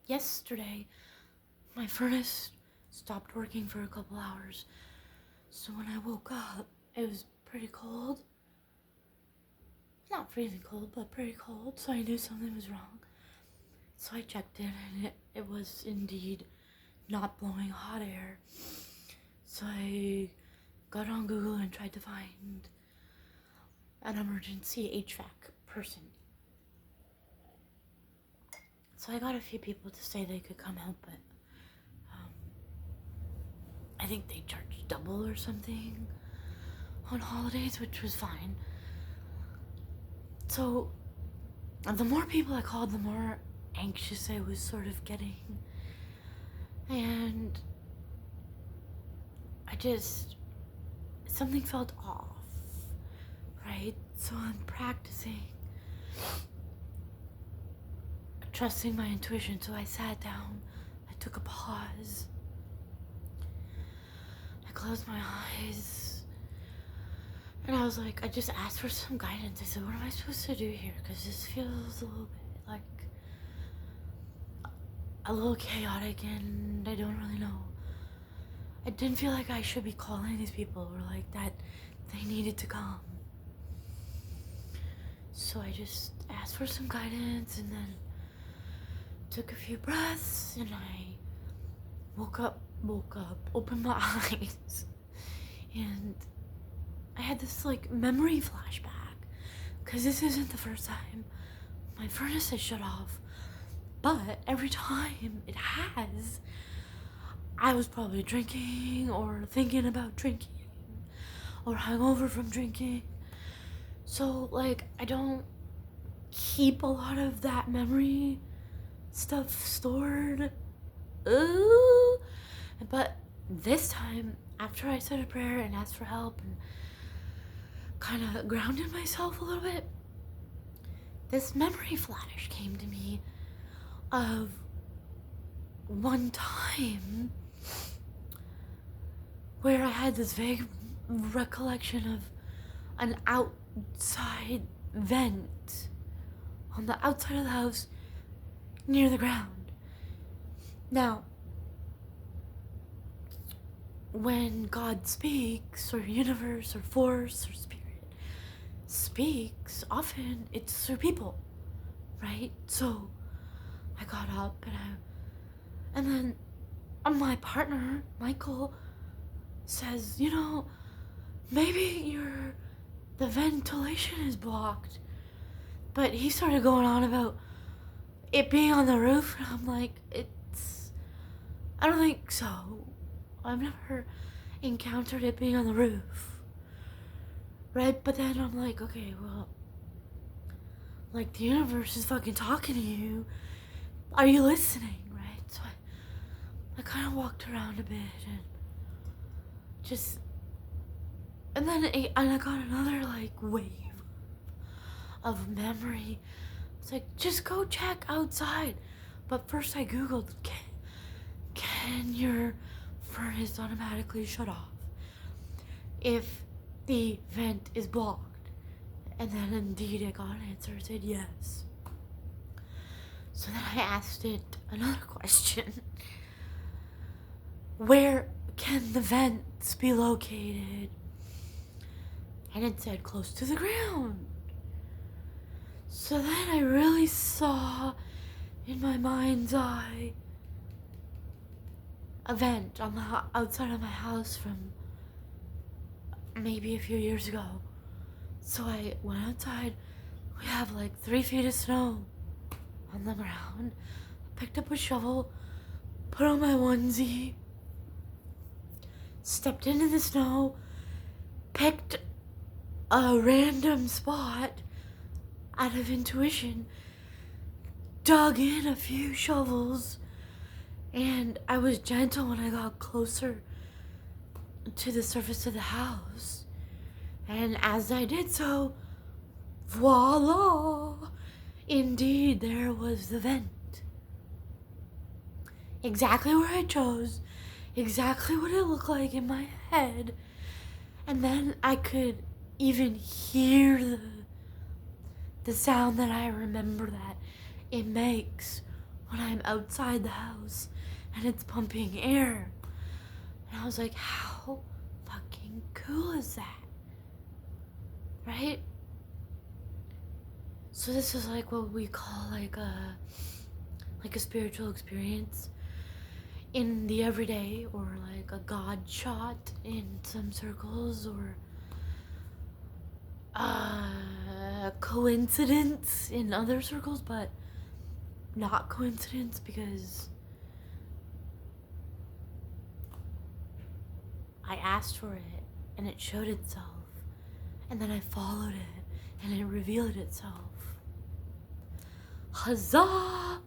yesterday, my furnace stopped working for a couple hours. So when I woke up, it was pretty cold. Not freezing cold, but pretty cold. So I knew something was wrong. So I checked it, and it was indeed not blowing hot air. So I got on Google and tried to find an emergency HVAC person. So I got a few people to say they could come help, but I think they charged double or something on holidays, which was fine. So the more people I called, the more anxious I was sort of getting. And something felt off, right? So I'm practicing trusting my intuition. So I sat down, I took a pause, I closed my eyes, and I was like, I just asked for some guidance. I said, what am I supposed to do here? Because this feels a little bit like a little chaotic, and I don't really know. I didn't feel like I should be calling these people, or like that they needed to come. So I just asked for some guidance, and then took a few breaths, and I woke up, opened my eyes, and I had this like memory flashback, because this isn't the first time my furnace has shut off, but every time it has, I was probably drinking or thinking about drinking or hungover from drinking. So like I don't keep a lot of that memory stuff stored. Ooh. But this time, after I said a prayer and asked for help and kind of grounded myself a little bit, this memory flash came to me of one time where I had this vague recollection of an outside vent on the outside of the house near the ground. Now, when God speaks, or universe, or force, or spirit speaks, often it's through people, right? So I got up, and then my partner, Michael, says, maybe the ventilation is blocked. But he started going on about it being on the roof, and I'm like, I don't think so. I've never encountered it being on the roof, right? But then I'm like, okay, well, like, the universe is fucking talking to you. Are you listening, right? So I kind of walked around a bit, and then I got another, like, wave of memory. It's like, just go check outside. But first I Googled, can your furnace automatically shut off if the vent is blocked? And then indeed I got an answer. It said yes. So then I asked it another question. Where can the vents be located? And it said close to the ground. So then I really saw in my mind's eye a vent on the outside of my house from maybe a few years ago. So I went outside. We have like 3 feet of snow on the ground. I picked up a shovel, put on my onesie, stepped into the snow, picked a random spot out of intuition, dug in a few shovels, and I was gentle when I got closer to the surface of the house. And as I did so, voila! Indeed, there was the vent. Exactly where I chose, exactly what it looked like in my head. And then I could even hear the sound that I remember that it makes when I'm outside the house and it's pumping air. And I was like, how fucking cool is that? Right? So this is like what we call like a spiritual experience in the everyday, or like a God shot in some circles, or a coincidence in other circles, but not coincidence because I asked for it and it showed itself, and then I followed it and it revealed itself. Huzzah!